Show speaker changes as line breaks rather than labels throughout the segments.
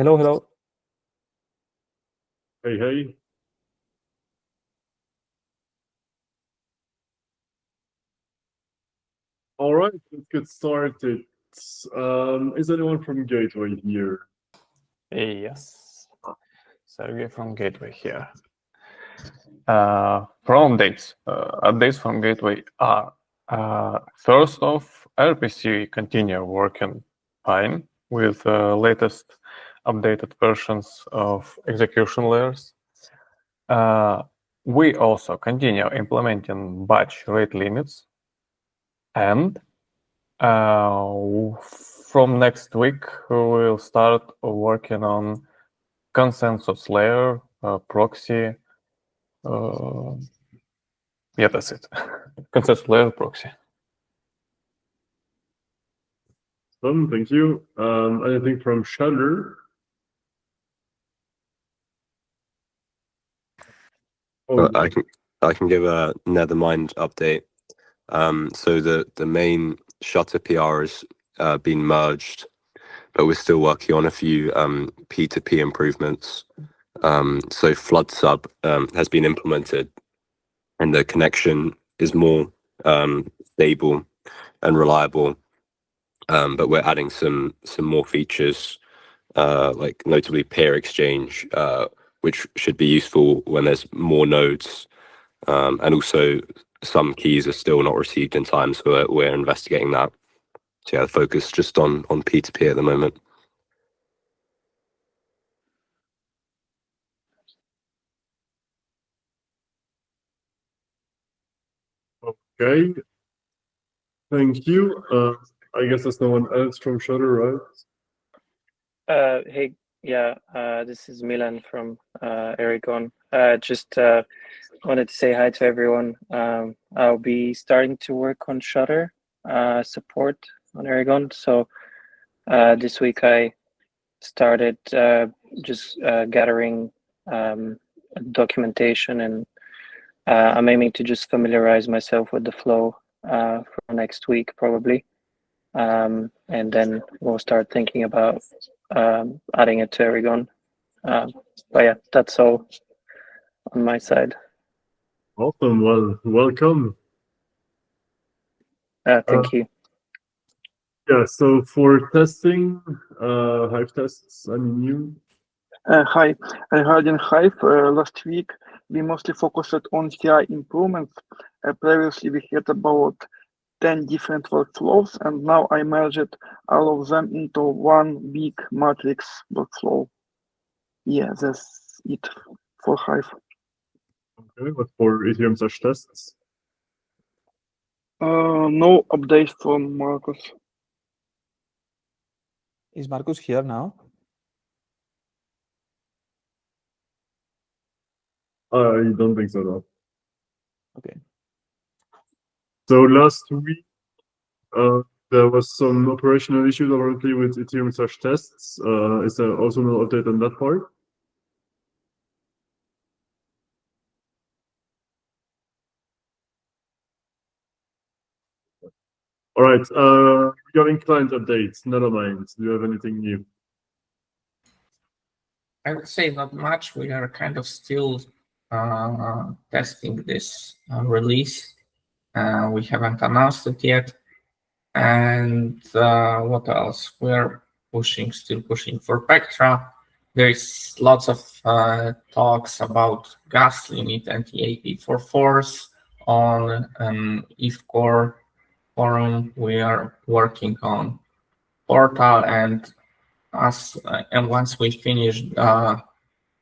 Hello, hello.
Hey, hey. All right, let's get started. Is anyone from Gateway here?
Yes. Sergey from Gateway here. From updates from Gateway are first off, RPC continue working fine with latest updated versions of execution layers. We also continue implementing batch rate limits, and from next week we will start working on consensus layer, proxy. Yeah, that's it. Consensus layer proxy.
Thank you. Anything from Shutter?
Well, I can give a Nethermind update. So the main Shutter PR has been merged, but we're still working on a few P2P improvements. So flood sub has been implemented, and the connection is more stable and reliable. But we're adding some more features, like notably peer exchange, which should be useful when there's more nodes. And also some keys are still not received in time, so we're investigating that. So yeah, the focus just on P2P at the moment.
Okay. Thank you. I guess there's no one else from Shutter, right?
Hey, yeah, this is Milan from Erigon. Just wanted to say hi to everyone. I'll be starting to work on Shutter support on Erigon. So this week I started just gathering documentation, and I'm aiming to just familiarize myself with the flow for next week probably. And then we'll start thinking about adding it to Erigon. But yeah, that's all on my side.
Awesome. Well, welcome.
Thank you.
Yeah, so for testing, Hive tests, any new?
Hi, regarding Hive, last week we mostly focused on CI improvements. Previously we had about 10 different workflows, and now I merged all of them into one big matrix workflow. Yeah, that's it for Hive.
Okay, but for Ethereum such tests?
No updates from Marcus.
Is Marcus here now?
I don't think so, no.
Okay.
So last week, there was some operational issues apparently with Ethereum such tests. Is there also no update on that part? All right. Regarding client updates, Nethermind, do you have anything new?
I would say not much. We are kind of still testing this release. We haven't announced it yet. And what else? We're still pushing for Pectra. There is lots of talks about gas limit and EAP for force on IFCore forum. We are working on Portal, and once we finish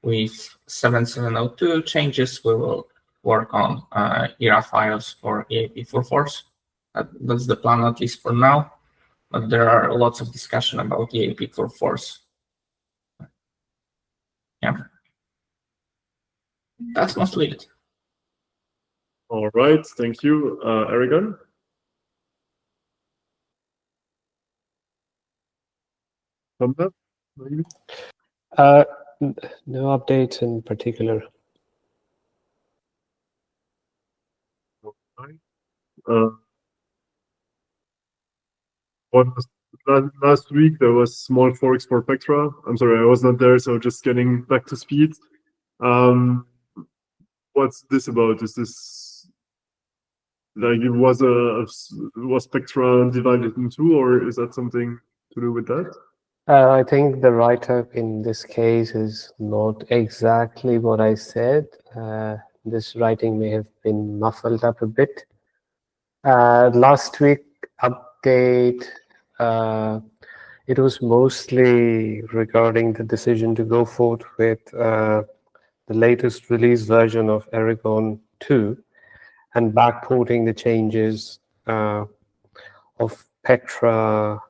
with 7702 changes, we will work on ERA files for EAP for force. That's the plan, at least for now. But there are lots of discussion about EAP for force. Yeah, that's mostly it.
All right, thank you. Erigon? Thumbs up, maybe?
No updates in particular.
What was last week there was small forks for Pectra. I'm sorry, I was not there, so just getting back to speed. What's this about? Is this like it was Pectra divided in two, or is that something to do with that?
I think the write-up in this case is not exactly what I said. This writing may have been muffled up a bit. Last week update, it was mostly regarding the decision to go forward with the latest release version of Erigon 2 and backporting the changes of Pectra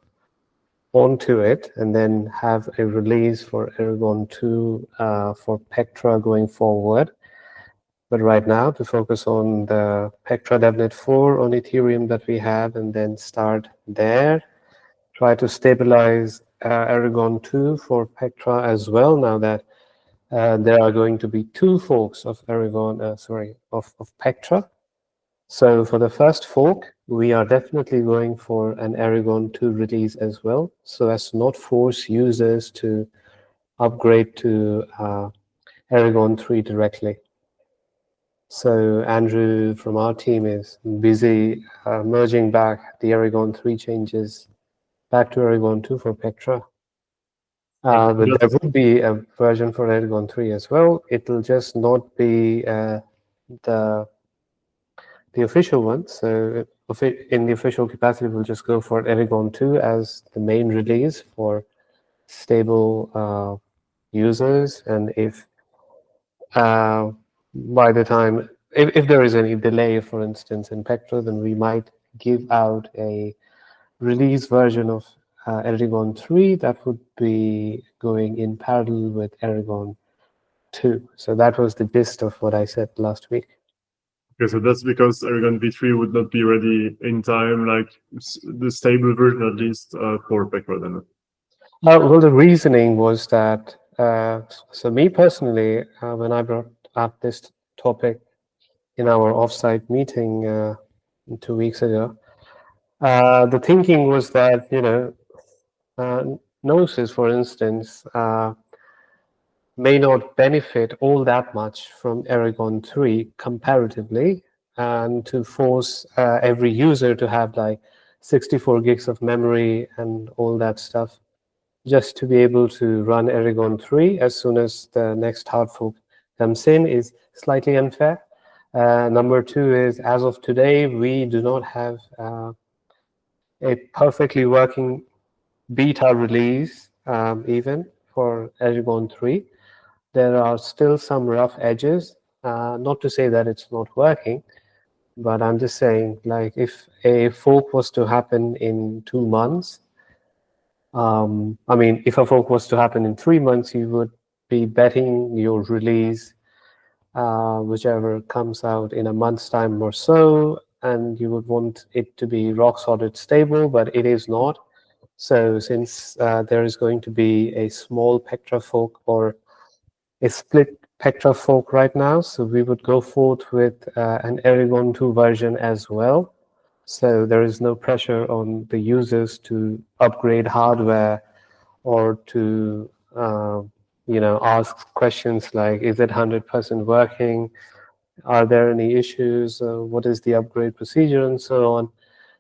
onto it, and then have a release for Erigon 2 for Pectra going forward. But right now, to focus on the Pectra DevNet 4 on Ethereum that we have, and then start there. Try to stabilize Erigon 2 for Pectra as well, now that there are going to be 2 forks of Erigon, of Pectra. So for the first fork, we are definitely going for an Erigon 2 release as well, so as not force users to upgrade to Erigon 3 directly. So Andrew from our team is busy merging back the Erigon 3 changes back to Erigon 2 for Pectra. But there will be a version for Erigon 3 as well. It will just not be the official one. So in the official capacity, we'll just go for Erigon 2 as the main release for stable users. And if by the time, if there is any delay, for instance, in Pectra, then we might give out a release version of Erigon 3 that would be going in parallel with Erigon 2. So that was the gist of what I said last week.
Okay, so that's because Erigon V3 would not be ready in time, like the stable version at least for Pectra then.
Well, the reasoning was that, so me personally, when I brought up this topic in our offsite meeting 2 weeks ago, the thinking was that, Gnosis, for instance, may not benefit all that much from Erigon 3 comparatively, and to force every user to have like 64 gigs of memory and all that stuff just to be able to run Erigon 3 as soon as the next hard fork comes in is slightly unfair. Number 2 is, as of today, we do not have a perfectly working beta release even for Erigon 3. There are still some rough edges, not to say that it's not working, but I'm just saying, like, if a fork was to happen in 2 months, I mean, if a fork was to happen in 3 months, you would be betting your release, whichever comes out in a month's time or so, and you would want it to be rock solid stable, but it is not. So since there is going to be a small Pectra fork or a split Pectra fork right now, so we would go forward with an Erigon 2 version as well. So there is no pressure on the users to upgrade hardware or to ask questions like, is it 100% working? Are there any issues? What is the upgrade procedure, and so on?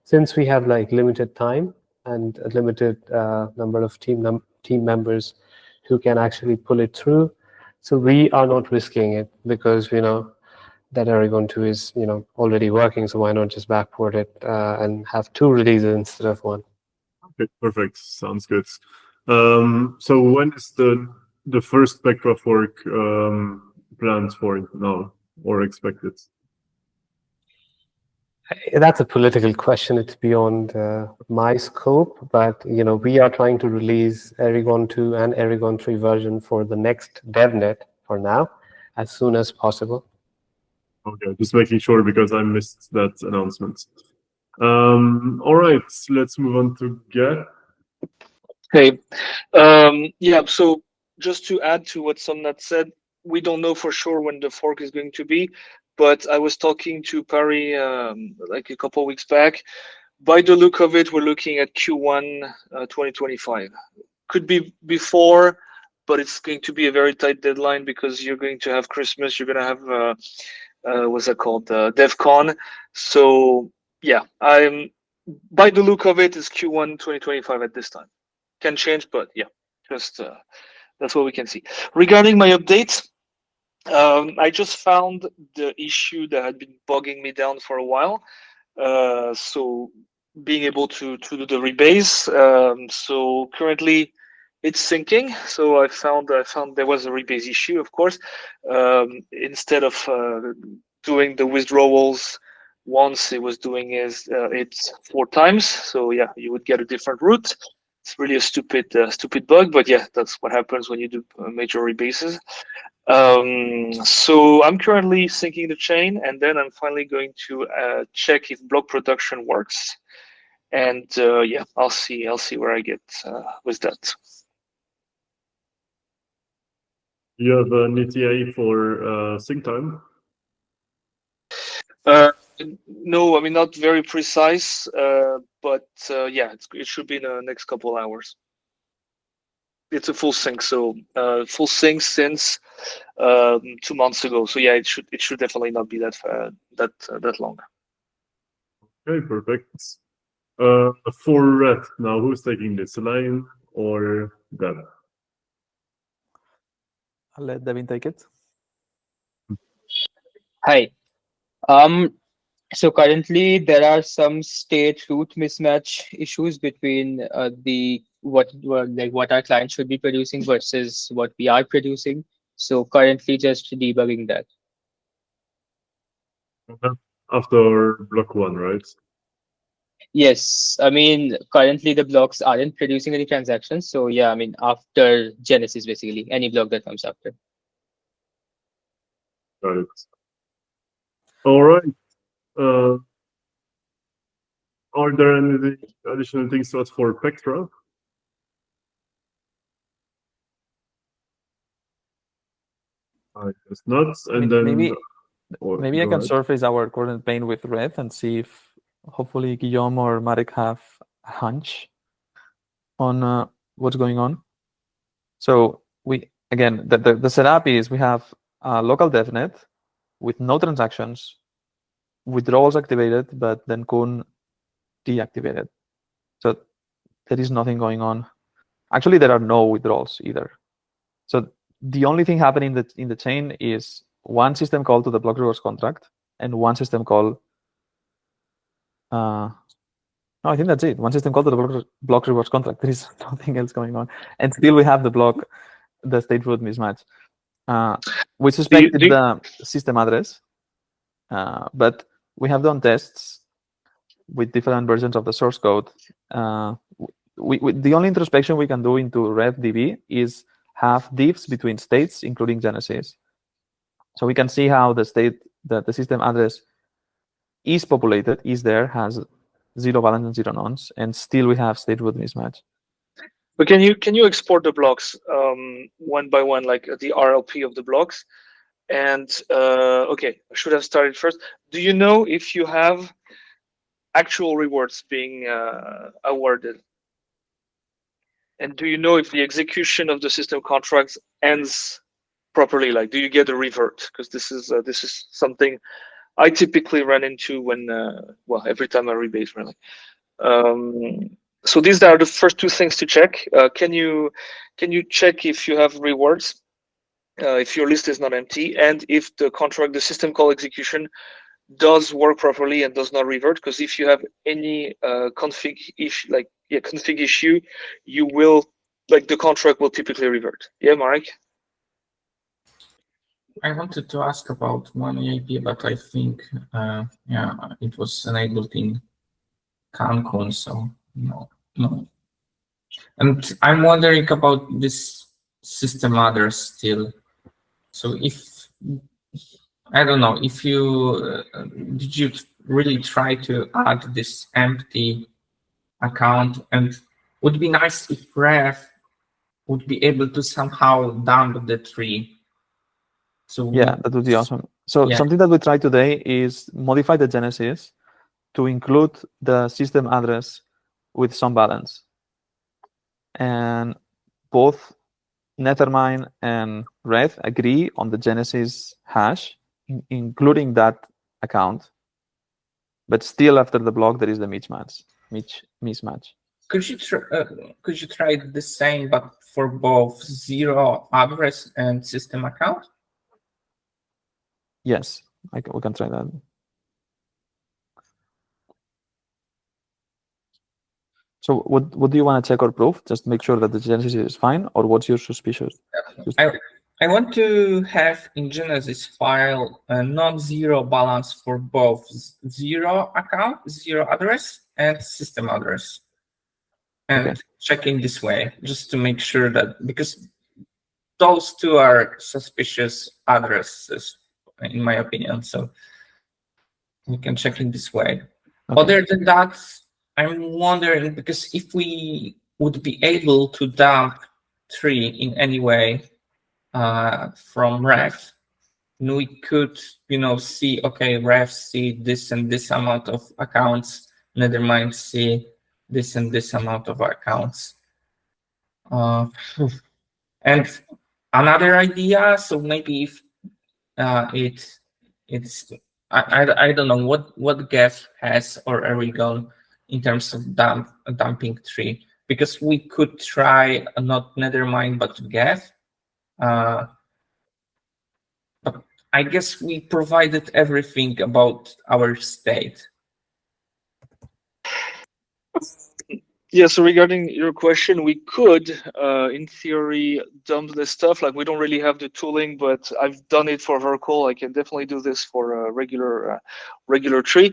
Since we have like limited time and a limited number of team members who can actually pull it through, so we are not risking it, because we know that Erigon 2 is already working, so why not just backport it and have 2 releases instead of 1?
Okay, perfect. Sounds good. So when is the first Pectra fork planned for now or expected?
That's a political question. It's beyond my scope, but we are trying to release Erigon 2 and Erigon 3 version for the next DevNet for now, as soon as possible.
Okay, just making sure because I missed that announcement. All right, let's move on to Geth.
Hey, yeah, so just to add to what Somnat said, we don't know for sure when the fork is going to be, but I was talking to Pari like a couple of weeks back.
by the look of it, we're looking at Q1 2025. Could be before, but it's going to be a very tight deadline because you're going to have Christmas. You're going to have what's that called? DevCon. So yeah, I'm by the look of it, it's Q1 2025 at this time. Can change, but yeah, just that's what we can see. Regarding my update, I just found the issue that had been bogging me down for a while. So being able to do the rebase. So currently it's syncing. So I found there was a rebase issue, of course. Instead of doing the withdrawals once, it was doing it 4 times. So yeah, you would get a different route. It's really a stupid bug, but yeah, that's what happens when you do major rebases. So I'm currently syncing the chain, and then I'm finally going to check if block production works. And yeah, I'll see where I get with that.
You have an ETA for sync time?
No, I mean, not very precise, but yeah, it should be in the next couple hours. It's a full sync, so full sync since 2 months ago. So yeah, it should definitely not be that long.
Okay, perfect. For red now, who's taking this, Elaine or Dev?
I'll let Devin take it.
Hi. So currently there are some state root mismatch issues between what our client should be producing versus what we are producing. So currently just debugging that.
After block 1, right?
Yes, I mean currently the blocks aren't producing any transactions. So yeah, I mean after Genesis basically, any block that comes after.
Got it. All right. Are there any additional things to add for Pectra? I guess not. And then
maybe I can
ahead.
surface our current pain with red and see if hopefully Guillaume or Marek have a hunch on what's going on. So the setup is we have a local devnet with no transactions, withdrawals activated, but then Kun deactivated. So there is nothing going on. Actually, there are no withdrawals either. So the only thing happening in the chain is one system call to the block rewards contract and one system call. No, I think that's it. One system call to the block rewards contract. There is nothing else going on, and still we have the state root mismatch. We suspect it's the system address, but we have done tests with different versions of the source code. The only introspection we can do into RedDB is have diffs between states, including Genesis. So we can see how the state that the system address is populated, is there, has 0 balance and 0 nonce, and still we have state root mismatch.
But can you export the blocks one by one, like the RLP of the blocks? And okay, I should have started first. Do you know if you have actual rewards being awarded? And do you know if the execution of the system contracts ends properly? Like, do you get a revert? Because this is something I typically run into when well, every time I rebase, really. So these are the first 2 things to check. Can you check if you have rewards, if your list is not empty, and if the system call execution does work properly and does not revert? Because if you have any config issue, you will, like, the contract will typically revert. Yeah, Marek?
I wanted to ask about one EAP, but I think yeah, it was enabled in Cancun, so no. And I'm wondering about this system address still. So if I don't know if you did you really try to add this empty account, and would be nice if Ref would be able to somehow dump the tree. So
yeah, that would be awesome. So
yeah.
something that we tried today is modify the Genesis to include the system address with some balance. And both Nethermind and Reth agree on the Genesis hash, including that account. But still, after the block, there is the mismatch.
Could you try the same, but for both zero address and system account?
Yes, we can try that. So what do you want to check or prove? Just make sure that the Genesis is fine, or what's your suspicion?
I want to have in Genesis file a non-zero balance for both zero account, zero address, and system address. And checking this way, just to make sure that, because those two are suspicious addresses, in my opinion. So we can check in this way. Okay. Other than that, I'm wondering, because if we would be able to dump tree in any way from ref, we could, see, okay, ref see this and this amount of accounts, Nethermind see this and this amount of accounts. And another idea, so maybe if it's I don't know what Geth has or Erigon in terms of dumping tree, because we could try not Nethermind but Geth. But I guess we provided everything about our state.
Yeah, so regarding your question, we could, in theory, dump this stuff. Like, we don't really have the tooling, but I've done it for Vercol. I can definitely do this for a regular tree.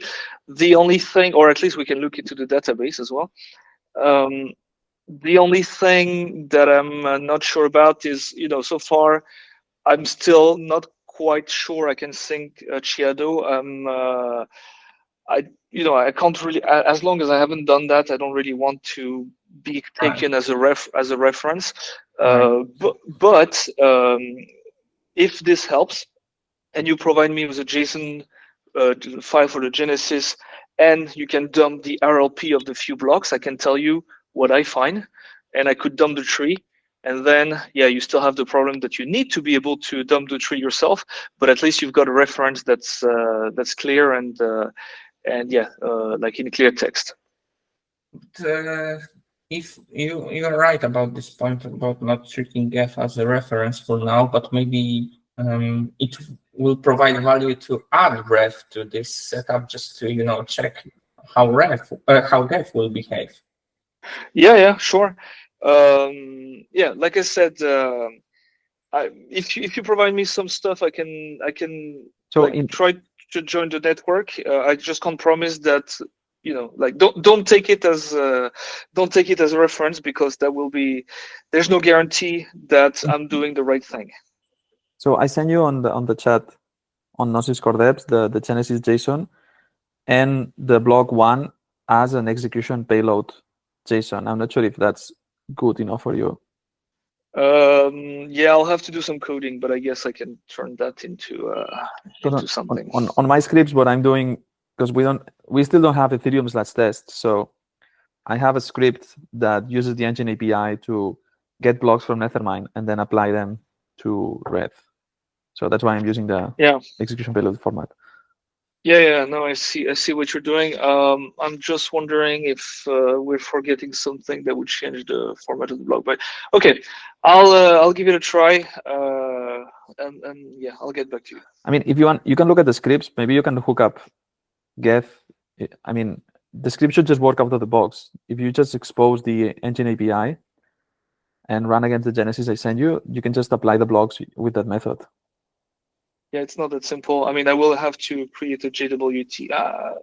The only thing, or at least we can look into the database as well. The only thing that I'm not sure about is, so far, I'm still not quite sure I can sync Chiado. I can't really, as long as I haven't done that, I don't really want to be taken as a reference. But if this helps, and you provide me with a JSON file for the Genesis, and you can dump the RLP of the few blocks, I can tell you what I find, and I could dump the tree. And then, yeah, you still have the problem that you need to be able to dump the tree yourself, but at least you've got a reference that's clear and yeah, like in clear text.
If you're right about this point about not treating Geth as a reference for now, but maybe it will provide value to add ref to this setup, just to check how Geth will behave.
Yeah, sure. Yeah, like I said, if you provide me some stuff, I can try to join the network. I just can't promise that, like don't take it as a reference, because there's no guarantee that I'm doing the right thing.
So I send you on the chat on Gnosis Core Devs the Genesis JSON and the block 1 as an execution payload JSON. I'm not sure if that's good enough for you.
Yeah, I'll have to do some coding, but I guess I can turn that into something.
On my scripts, what I'm doing, because we still don't have Ethereum/test, so I have a script that uses the engine API to get blocks from Nethermind and then apply them to Reth. So that's why I'm using the execution payload format.
Yeah, no, I see what you're doing. I'm just wondering if we're forgetting something that would change the format of the block. But okay, I'll give it a try, and yeah, I'll get back to you.
I mean, if you want, you can look at the scripts. Maybe you can hook up Geth. I mean, the script should just work out of the box. If you just expose the engine API and run against the Genesis I send you, you can just apply the blocks with that method.
Yeah, it's not that simple. I mean, I will have to create a JWT.
No,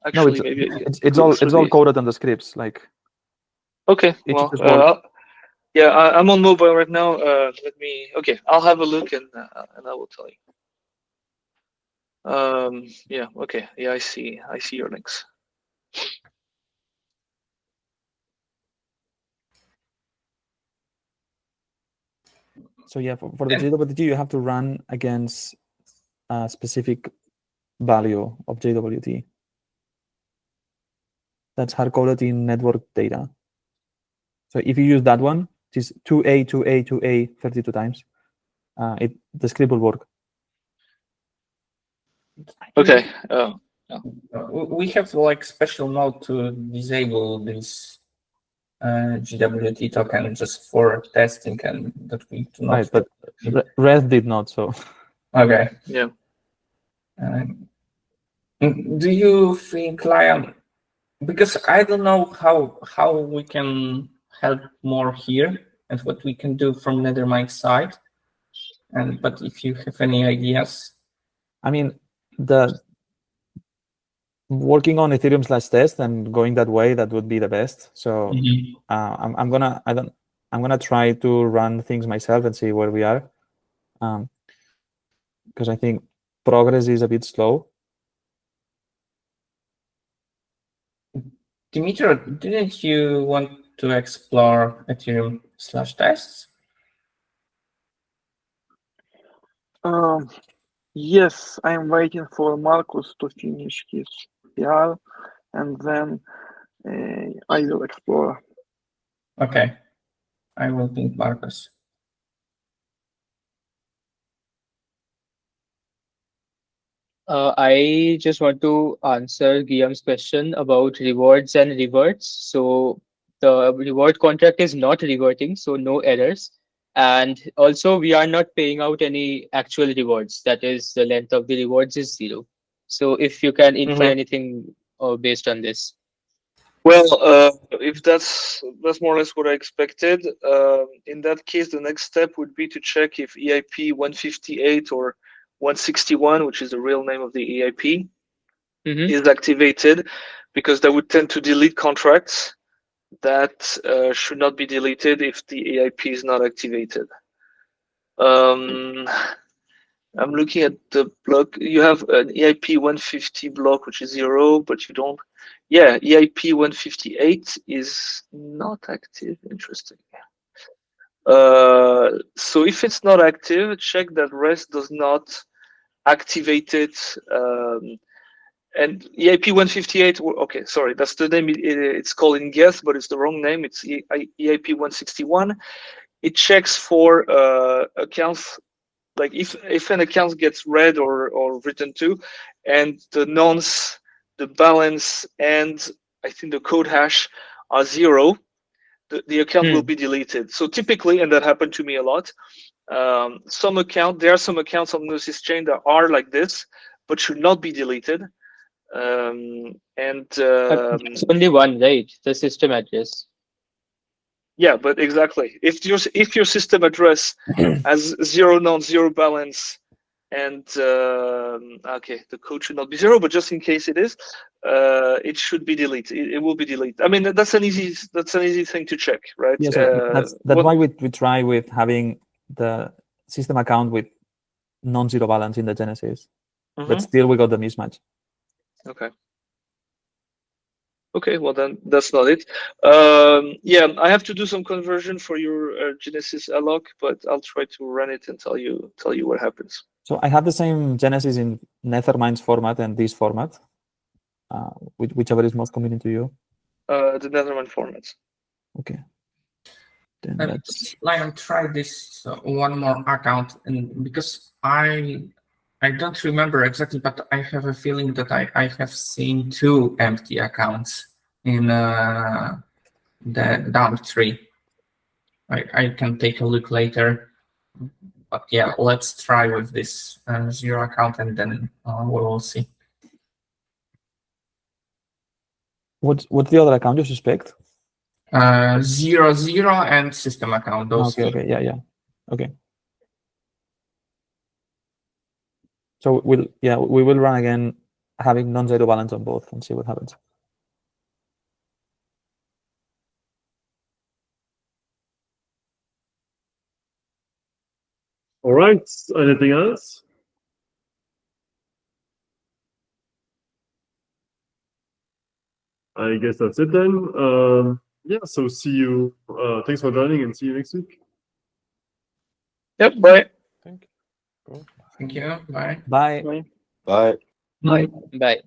Actually, maybe
it's all coded on the scripts. Like,
okay, well, yeah, I'm on mobile right now. Okay, I'll have a look and I will tell you. Yeah, okay, yeah, I see your links.
So yeah, for the JWT, you have to run against a specific value of JWT. that's hard-coded in network data. So if you use that one, it is 2A, 2A, 2A 32 times. The script will work.
Okay.
We have like special mode to disable this GWT token just for testing, and that we do not.
Right, but Rest did not. So.
Okay.
Yeah.
Do you think, Lion? Because I don't know how we can help more here and what we can do from Nethermind side. But if you have any ideas,
I mean, the working on Ethereum/test and going that way, that would be the best. So I'm gonna try to run things myself and see where we are, because I think progress is a bit slow.
Dimitri, didn't you want to explore Ethereum/tests?
Yes, I'm waiting for Marcus to finish his PR, and then I will explore.
Okay, I will ping Marcus.
I just want to answer Guillaume's question about rewards and reverts. So the reward contract is not reverting, so no errors. And also we are not paying out any actual rewards. That is, the length of the rewards is 0. So if you can infer anything based on this.
Well, if that's more or less what I expected. In that case, the next step would be to check if EIP 158 or 161, which is the real name of the EIP, is activated, because that would tend to delete contracts that should not be deleted if the EIP is not activated. I'm looking at the block. You have an EIP 150 block, which is 0, but you don't. Yeah, EIP 158 is not active. Interesting. So if it's not active, check that REST does not activate it. And EIP 158, okay, sorry, that's the name it's called in Geth, but it's the wrong name. It's EIP 161. It checks for accounts. Like if an account gets read or written to, and the nonce, the balance, and I think the code hash are 0, the account will be deleted. So typically, and that happened to me a lot, there are some accounts on Gnosis Chain that are like this, but should not be deleted.
It's only one, right? The system address.
Yeah, but exactly. If your system address has 0 nonce, 0 balance, and okay, the code should not be 0, but just in case it is, it should be deleted. It will be deleted. I mean, that's an easy thing to check, right?
Yeah, so that's why we try with having the system account with non-zero balance in the Genesis, but still we got the mismatch.
Okay. Okay, well then that's not it. Yeah, I have to do some conversion for your Genesis alloc, but I'll try to run it and tell you what happens.
So I have the same Genesis in Nethermind's format and this format, whichever is most convenient to you.
The Nethermind formats.
Okay. Then
Lion, try this one more account, and because I don't remember exactly, but I have a feeling that I have seen 2 empty accounts in the dump tree. I can take a look later, but yeah, let's try with this 0 account, and then we will see.
What's the other account you suspect?
0, 0, and system account. Those
okay, yeah. Okay. So we will run again, having non-zero balance on both, and see what happens.
All right. Anything else? I guess that's it then. Yeah. So see you. Thanks for joining, and see you next week.
Yep. Bye.
Thank you. Bye.
Bye.
Bye.
Bye.